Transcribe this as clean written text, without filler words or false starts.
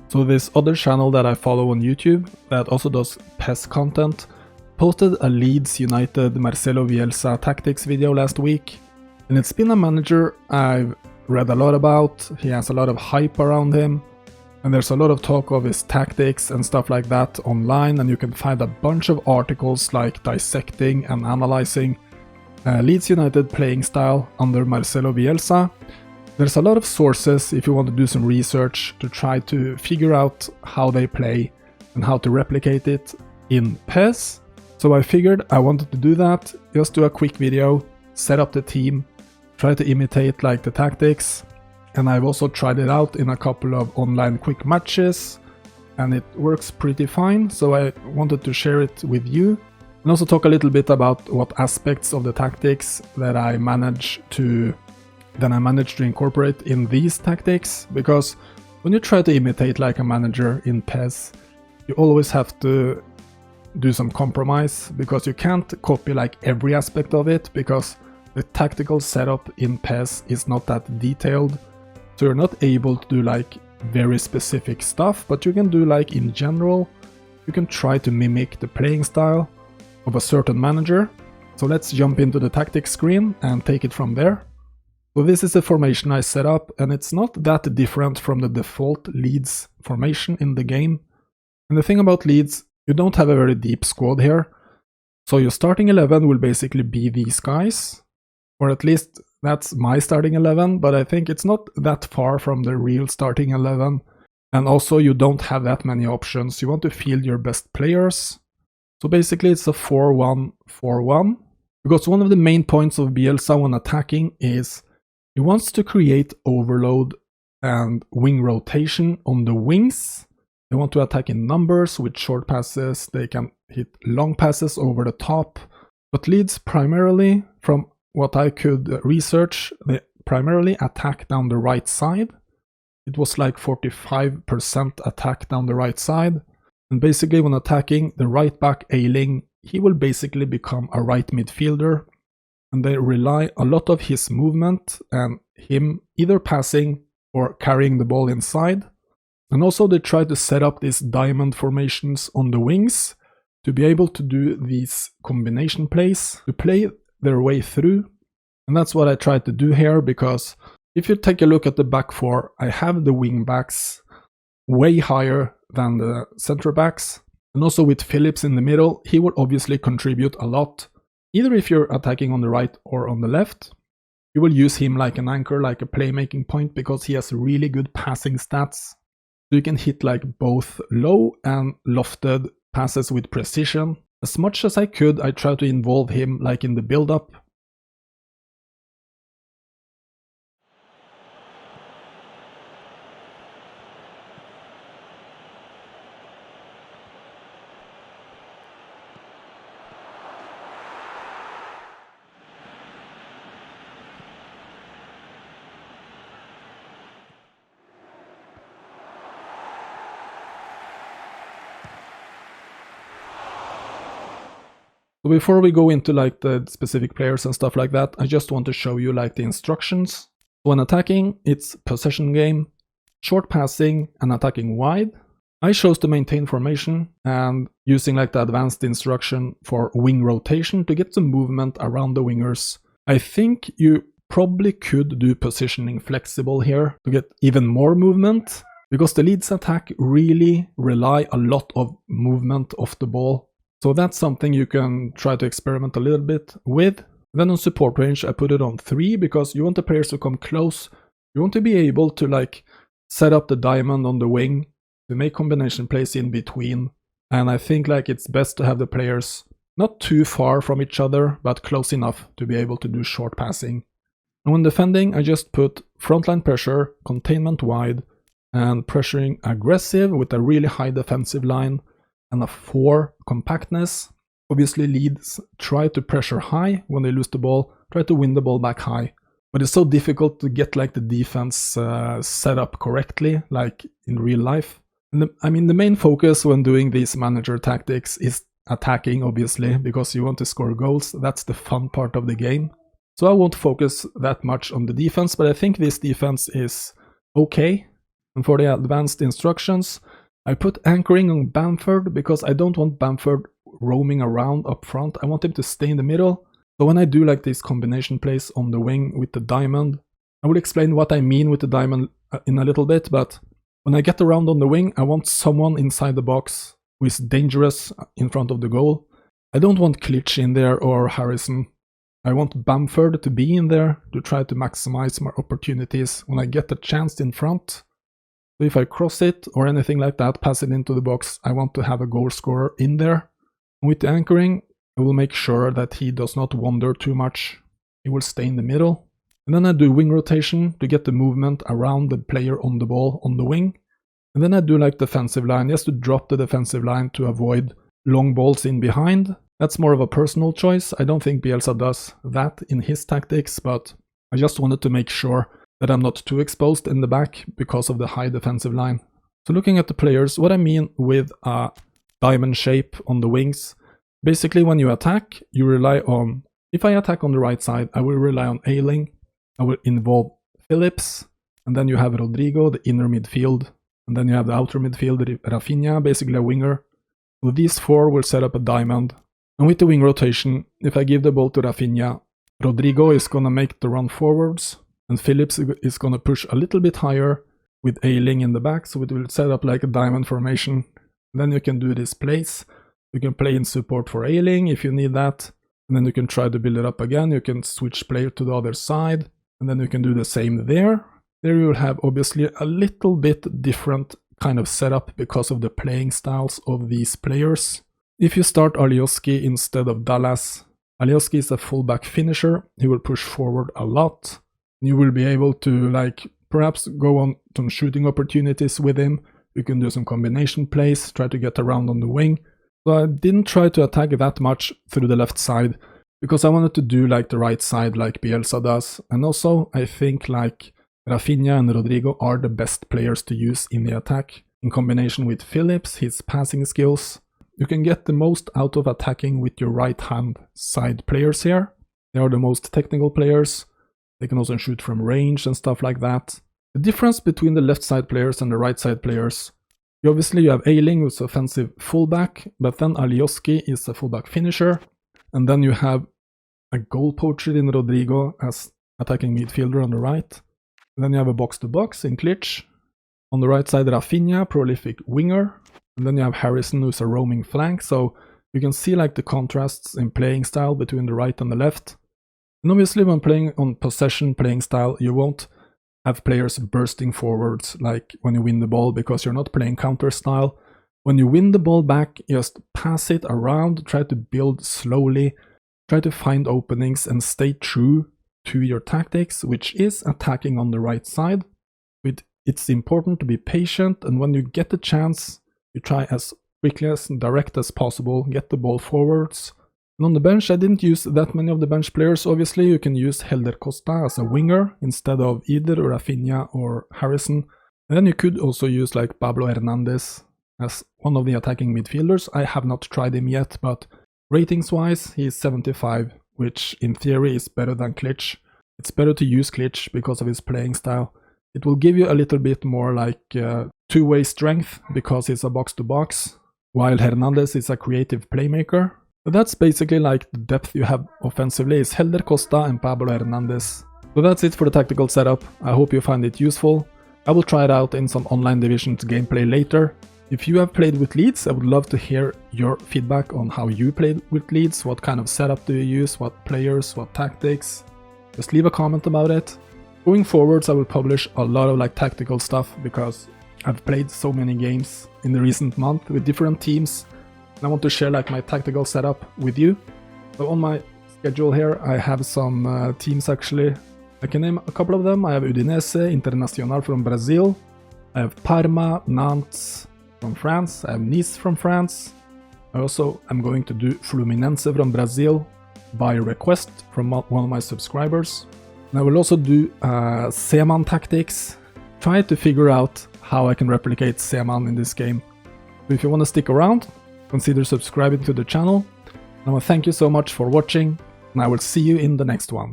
So this other channel that I follow on YouTube that also does PES content posted a Leeds United Marcelo Bielsa tactics video last week, and it's been a manager I've read a lot about. He has a lot of hype around him, and there's a lot of talk of his tactics and stuff like that online, and you can find a bunch of articles like dissecting and analyzing Leeds United playing style under Marcelo Bielsa. There's a lot of sources if you want to do some research to try to figure out how they play and how to replicate it in PES. So I figured I wanted to do that, just do a quick video, set up the team, try to imitate like the tactics, and I've also tried it out in a couple of online quick matches, and it works pretty fine, so I wanted to share it with you, and also talk a little bit about what aspects of the tactics that I managed to incorporate in these tactics, because when you try to imitate like a manager in PES, you always have to do some compromise, because you can't copy like every aspect of it, because the tactical setup in PES is not that detailed, so you're not able to do like very specific stuff, but you can do like in general, you can try to mimic the playing style of a certain manager. So let's jump into the tactics screen and take it from there. So this is the formation I set up, and it's not that different from the default Leeds formation in the game. And the thing about Leeds, you don't have a very deep squad here, so your starting 11 will basically be these guys, or at least that's my starting 11, but I think it's not that far from the real starting 11, and also you don't have that many options. You want to field your best players, so basically it's a 4-1-4-1, because one of the main points of Bielsa when attacking is he wants to create overload and wing rotation on the wings. They want to attack in numbers with short passes, they can hit long passes over the top, but Leeds primarily, from what I could research, they primarily attack down the right side. It was like 45% attack down the right side, and basically when attacking the right back Ailing, he will basically become a right midfielder, and they rely a lot of his movement and him either passing or carrying the ball inside. And also they try to set up these diamond formations on the wings to be able to do these combination plays, to play their way through. And that's what I tried to do here, because if you take a look at the back four, I have the wing backs way higher than the center backs. And also with Phillips in the middle, he will obviously contribute a lot. Either if you're attacking on the right or on the left, you will use him like an anchor, like a playmaking point, because he has really good passing stats. So you can hit like both low and lofted passes with precision. As much as I could, I tried to involve him like in the build-up. So before we go into like the specific players and stuff like that, I just want to show you like the instructions. When attacking, it's possession game, short passing and attacking wide. I chose to maintain formation and using like the advanced instruction for wing rotation to get some movement around the wingers. I think you probably could do positioning flexible here to get even more movement, because the Leeds attack really rely a lot of movement off the ball. So that's something you can try to experiment a little bit with. Then on support range, I put it on 3, because you want the players to come close. You want to be able to like set up the diamond on the wing to make combination plays in between. And I think like it's best to have the players not too far from each other, but close enough to be able to do short passing. And when defending, I just put frontline pressure, containment wide, and pressuring aggressive with a really high defensive line, and a 4 compactness. Obviously Leeds try to pressure high when they lose the ball, try to win the ball back high. But it's so difficult to get like the defense set up correctly, like in real life. And the main focus when doing these manager tactics is attacking, obviously, because you want to score goals. That's the fun part of the game. So I won't focus that much on the defense, but I think this defense is okay. And for the advanced instructions, I put anchoring on Bamford because I don't want Bamford roaming around up front. I want him to stay in the middle. So when I do like this combination plays on the wing with the diamond, I will explain what I mean with the diamond in a little bit, but when I get around on the wing, I want someone inside the box who is dangerous in front of the goal. I don't want Klitsch in there or Harrison. I want Bamford to be in there to try to maximize my opportunities when I get the chance in front. So if I cross it or anything like that, pass it into the box, I want to have a goal scorer in there. And with the anchoring, I will make sure that he does not wander too much. He will stay in the middle. And then I do wing rotation to get the movement around the player on the ball on the wing. And then I do like defensive line, just to drop the defensive line to avoid long balls in behind. That's more of a personal choice. I don't think Bielsa does that in his tactics, but I just wanted to make sure that I'm not too exposed in the back because of the high defensive line. So looking at the players, what I mean with a diamond shape on the wings, basically when you attack, you rely on, if I attack on the right side, I will rely on Ayling, I will involve Phillips, and then you have Rodrigo, the inner midfield, and then you have the outer midfield, Rafinha, basically a winger. So these four will set up a diamond. And with the wing rotation, if I give the ball to Rafinha, Rodrigo is gonna make the run forwards, and Phillips is gonna push a little bit higher with Ayling in the back, so it will set up like a diamond formation. And then you can do this plays. You can play in support for Ayling if you need that, and then you can try to build it up again. You can switch player to the other side, and then you can do the same there. There you will have obviously a little bit different kind of setup because of the playing styles of these players. If you start Alioski instead of Dallas, Alioski is a fullback finisher. He will push forward a lot. You will be able to like perhaps go on some shooting opportunities with him. You can do some combination plays, try to get around on the wing. So I didn't try to attack that much through the left side because I wanted to do like the right side like Bielsa does. And also I think like Rafinha and Rodrigo are the best players to use in the attack. In combination with Phillips, his passing skills. You can get the most out of attacking with your right hand side players here. They are the most technical players. They can also shoot from range and stuff like that. The difference between the left side players and the right side players, obviously you have Ayling who's offensive fullback, but then Alioski is a fullback finisher, and then you have a goal poacher in Rodrigo as attacking midfielder on the right. And then you have a box-to-box in Klitsch. On the right side, Rafinha, prolific winger. And then you have Harrison, who's a roaming flank. So you can see like the contrasts in playing style between the right and the left. And obviously when playing on possession playing style, you won't have players bursting forwards like when you win the ball because you're not playing counter style. When you win the ball back, just pass it around, try to build slowly, try to find openings and stay true to your tactics, which is attacking on the right side. It's important to be patient, and when you get the chance, you try as quickly as direct as possible, get the ball forwards. And on the bench, I didn't use that many of the bench players. Obviously, you can use Helder Costa as a winger instead of either Rafinha or Harrison. And then you could also use like Pablo Hernandez as one of the attacking midfielders. I have not tried him yet, but ratings-wise, he's 75, which in theory is better than Klitsch. It's better to use Klitsch because of his playing style. It will give you a little bit more like two-way strength because he's a box-to-box, while Hernandez is a creative playmaker. But that's basically like the depth you have offensively is Helder Costa and Pablo Hernandez. So that's it for the tactical setup. I hope you find it useful. I will try it out in some online divisions gameplay later. If you have played with Leeds, I would love to hear your feedback on how you played with Leeds. What kind of setup do you use? What players? What tactics? Just leave a comment about it. Going forwards, I will publish a lot of like tactical stuff because I've played so many games in the recent month with different teams, and I want to share like my tactical setup with you. So on my schedule here, I have some teams actually. I can name a couple of them. I have Udinese, Internacional from Brazil. I have Parma, Nantes from France. I have Nice from France. I also am going to do Fluminense from Brazil by request from one of my subscribers. And I will also do Seaman tactics, try to figure out how I can replicate Seaman in this game. So if you want to stick around, consider subscribing to the channel. And I want to thank you so much for watching, and I will see you in the next one.